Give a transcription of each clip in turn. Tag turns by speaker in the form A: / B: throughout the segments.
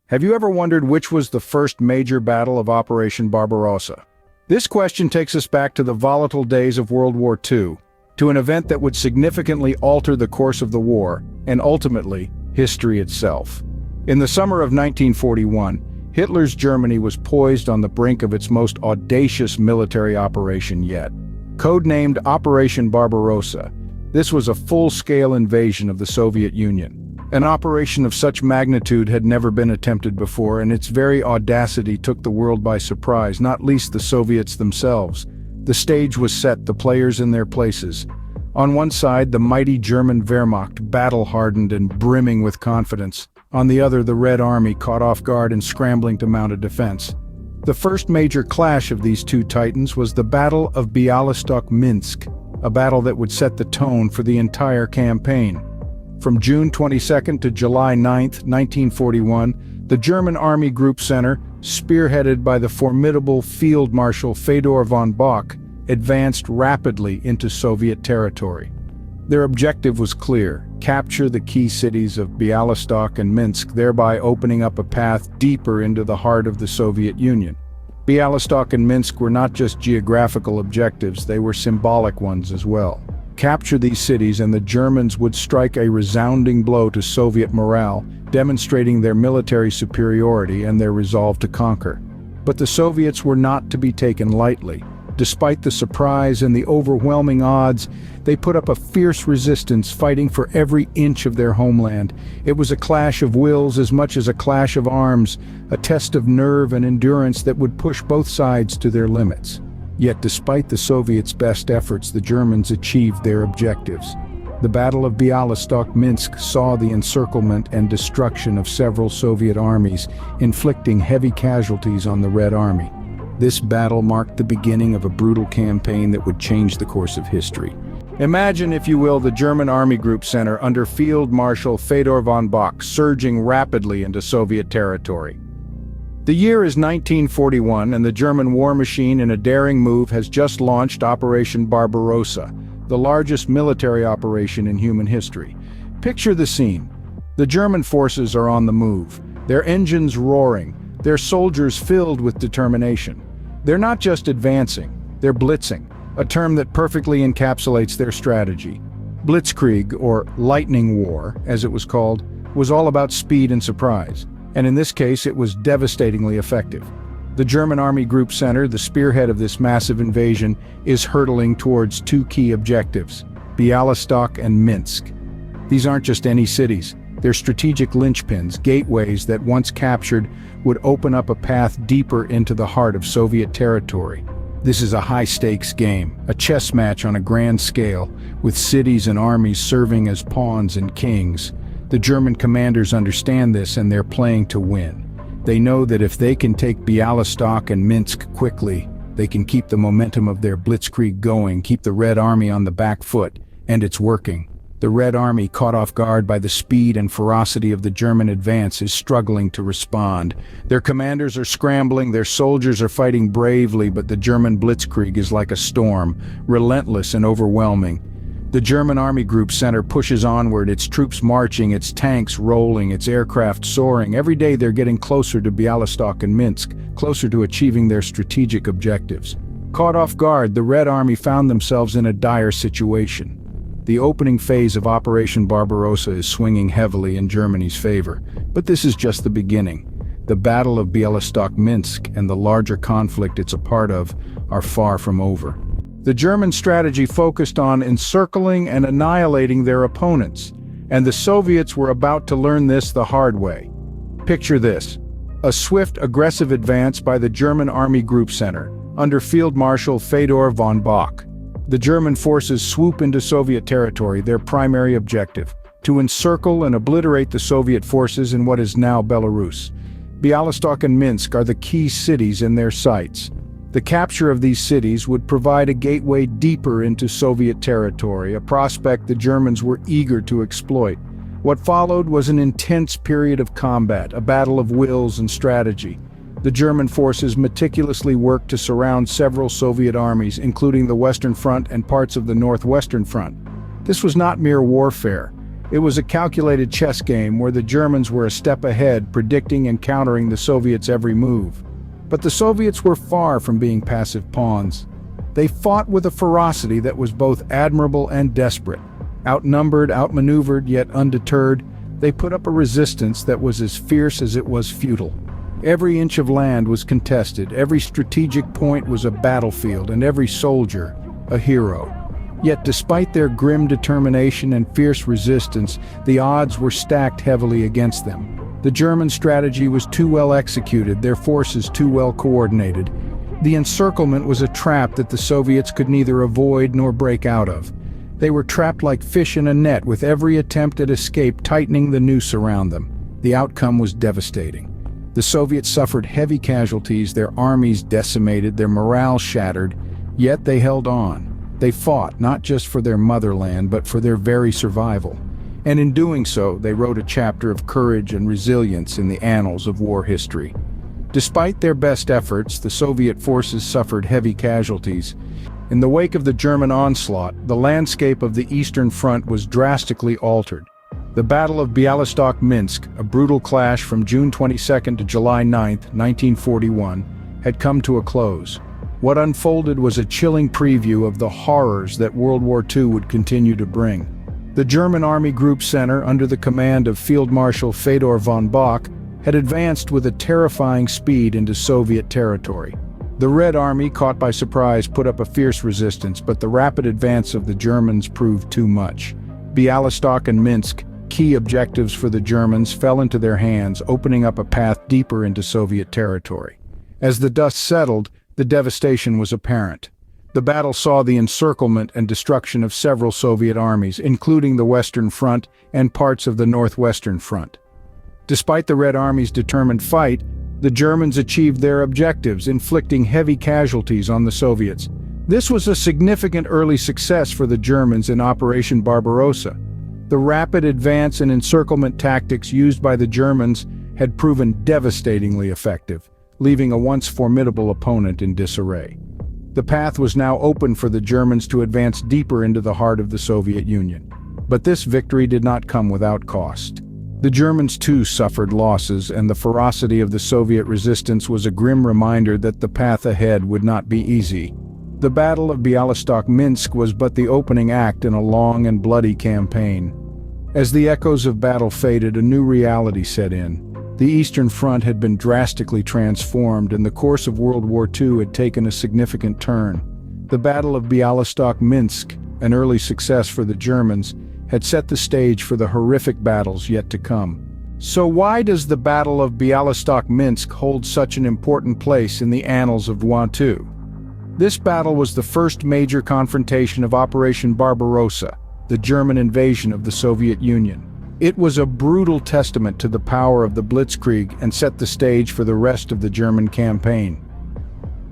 A: Have you ever wondered which was the first major battle of Operation Barbarossa? This question takes us back to the volatile days of World War II, to an event that would significantly alter the course of the war, and ultimately, history itself. In the summer of 1941, Hitler's Germany was poised on the brink of its most audacious military operation yet. Codenamed Operation Barbarossa, this was a full-scale invasion of the Soviet Union. An operation of such magnitude had never been attempted before, and its very audacity took the world by surprise, not least the Soviets themselves. The stage was set, the players in their places. On one side, the mighty German Wehrmacht, battle-hardened and brimming with confidence. On the other, the Red Army, caught off guard and scrambling to mount a defense. The first major clash of these two titans was the Battle of Białystok, Minsk, a battle that would set the tone for the entire campaign. From June 22nd to July 9th, 1941, the German Army Group Center, spearheaded by the formidable Field Marshal Fedor von Bock, advanced rapidly into Soviet territory. Their objective was clear: capture the key cities of Białystok and Minsk, thereby opening up a path deeper into the heart of the Soviet Union. Białystok and Minsk were not just geographical objectives, they were symbolic ones as well. Capture these cities and the Germans would strike a resounding blow to Soviet morale, demonstrating their military superiority and their resolve to conquer. But the Soviets were not to be taken lightly. Despite the surprise and the overwhelming odds, they put up a fierce resistance, fighting for every inch of their homeland. It was a clash of wills as much as a clash of arms, a test of nerve and endurance that would push both sides to their limits. Yet despite the Soviets' best efforts, the Germans achieved their objectives. The Battle of Białystok-Minsk saw the encirclement and destruction of several Soviet armies, inflicting heavy casualties on the Red Army. This battle marked the beginning of a brutal campaign that would change the course of history. Imagine, if you will, the German Army Group Center under Field Marshal Fedor von Bock surging rapidly into Soviet territory. The year is 1941, and the German war machine, in a daring move, has just launched Operation Barbarossa, the largest military operation in human history. Picture the scene. The German forces are on the move, their engines roaring, their soldiers filled with determination. They're not just advancing, they're blitzing, a term that perfectly encapsulates their strategy. Blitzkrieg, or lightning war, as it was called, was all about speed and surprise. And in this case, it was devastatingly effective. The German Army Group Center, the spearhead of this massive invasion, is hurtling towards two key objectives: Białystok and Minsk. These aren't just any cities. They're strategic linchpins, gateways that, once captured, would open up a path deeper into the heart of Soviet territory. This is a high-stakes game, a chess match on a grand scale, with cities and armies serving as pawns and kings. The German commanders understand this, and they're playing to win. They know that if they can take Białystok and Minsk quickly, they can keep the momentum of their blitzkrieg going, keep the Red Army on the back foot, and it's working. The Red Army, caught off guard by the speed and ferocity of the German advance, is struggling to respond. Their commanders are scrambling, their soldiers are fighting bravely, but the German blitzkrieg is like a storm, relentless and overwhelming. The German Army Group Center pushes onward, its troops marching, its tanks rolling, its aircraft soaring. Every day they're getting closer to Białystok and Minsk, closer to achieving their strategic objectives. Caught off guard, the Red Army found themselves in a dire situation. The opening phase of Operation Barbarossa is swinging heavily in Germany's favor, but this is just the beginning. The Battle of Białystok-Minsk and the larger conflict it's a part of are far from over. The German strategy focused on encircling and annihilating their opponents, and the Soviets were about to learn this the hard way. Picture this: a swift, aggressive advance by the German Army Group Center, under Field Marshal Fedor von Bock. The German forces swoop into Soviet territory, their primary objective: to encircle and obliterate the Soviet forces in what is now Belarus. Białystok and Minsk are the key cities in their sights. The capture of these cities would provide a gateway deeper into Soviet territory, a prospect the Germans were eager to exploit. What followed was an intense period of combat, a battle of wills and strategy. The German forces meticulously worked to surround several Soviet armies, including the Western Front and parts of the Northwestern Front. This was not mere warfare. It was a calculated chess game where the Germans were a step ahead, predicting and countering the Soviets' every move. But the Soviets were far from being passive pawns. They fought with a ferocity that was both admirable and desperate. Outnumbered, outmaneuvered, yet undeterred, they put up a resistance that was as fierce as it was futile. Every inch of land was contested, every strategic point was a battlefield, and every soldier a hero. Yet despite their grim determination and fierce resistance, the odds were stacked heavily against them. The German strategy was too well executed, their forces too well coordinated. The encirclement was a trap that the Soviets could neither avoid nor break out of. They were trapped like fish in a net, with every attempt at escape tightening the noose around them. The outcome was devastating. The Soviets suffered heavy casualties, their armies decimated, their morale shattered, yet they held on. They fought not just for their motherland, but for their very survival. And in doing so, they wrote a chapter of courage and resilience in the annals of war history. Despite their best efforts, the Soviet forces suffered heavy casualties. In the wake of the German onslaught, the landscape of the Eastern Front was drastically altered. The Battle of Białystok, Minsk, a brutal clash from June 22 to July 9, 1941, had come to a close. What unfolded was a chilling preview of the horrors that World War II would continue to bring. The German Army Group Center, under the command of Field Marshal Fedor von Bock, had advanced with a terrifying speed into Soviet territory. The Red Army, caught by surprise, put up a fierce resistance, but the rapid advance of the Germans proved too much. Białystok and Minsk, key objectives for the Germans, fell into their hands, opening up a path deeper into Soviet territory. As the dust settled, the devastation was apparent. The battle saw the encirclement and destruction of several Soviet armies, including the Western Front and parts of the Northwestern Front. Despite the Red Army's determined fight, the Germans achieved their objectives, inflicting heavy casualties on the Soviets. This was a significant early success for the Germans in Operation Barbarossa. The rapid advance and encirclement tactics used by the Germans had proven devastatingly effective, leaving a once formidable opponent in disarray. The path was now open for the Germans to advance deeper into the heart of the Soviet Union. But this victory did not come without cost. The Germans too suffered losses, and the ferocity of the Soviet resistance was a grim reminder that the path ahead would not be easy. The Battle of Białystok, Minsk was but the opening act in a long and bloody campaign. As the echoes of battle faded, a new reality set in. The Eastern Front had been drastically transformed, and the course of World War II had taken a significant turn. The Battle of Białystok, Minsk, an early success for the Germans, had set the stage for the horrific battles yet to come. So why does the Battle of Białystok, Minsk hold such an important place in the annals of War II? This battle was the first major confrontation of Operation Barbarossa, the German invasion of the Soviet Union. It was a brutal testament to the power of the Blitzkrieg and set the stage for the rest of the German campaign.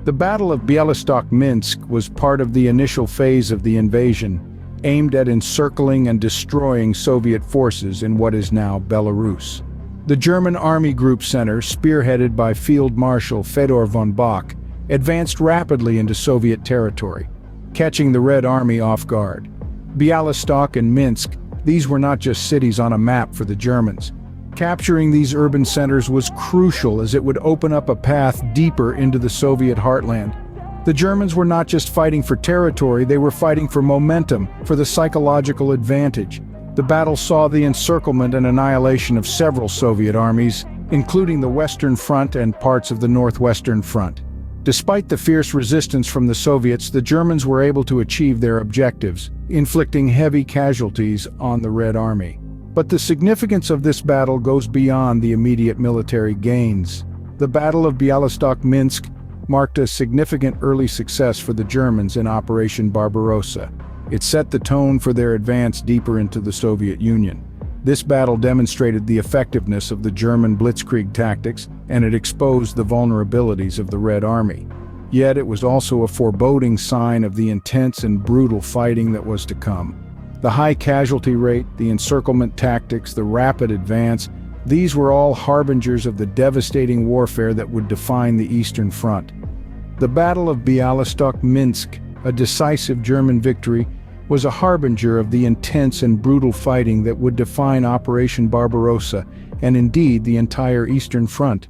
A: The Battle of Białystok, Minsk was part of the initial phase of the invasion, aimed at encircling and destroying Soviet forces in what is now Belarus. The German Army Group Center, spearheaded by Field Marshal Fedor von Bock, advanced rapidly into Soviet territory, catching the Red Army off guard. Białystok and Minsk, these were not just cities on a map for the Germans. Capturing these urban centers was crucial, as it would open up a path deeper into the Soviet heartland. The Germans were not just fighting for territory, they were fighting for momentum, for the psychological advantage. The battle saw the encirclement and annihilation of several Soviet armies, including the Western Front and parts of the Northwestern Front. Despite the fierce resistance from the Soviets, the Germans were able to achieve their objectives, inflicting heavy casualties on the Red Army. But the significance of this battle goes beyond the immediate military gains. The Battle of Białystok, Minsk marked a significant early success for the Germans in Operation Barbarossa. It set the tone for their advance deeper into the Soviet Union. This battle demonstrated the effectiveness of the German Blitzkrieg tactics, and it exposed the vulnerabilities of the Red Army. Yet it was also a foreboding sign of the intense and brutal fighting that was to come. The high casualty rate, the encirclement tactics, the rapid advance, these were all harbingers of the devastating warfare that would define the Eastern Front. The Battle of Białystok, Minsk, a decisive German victory, was a harbinger of the intense and brutal fighting that would define Operation Barbarossa and indeed the entire Eastern Front.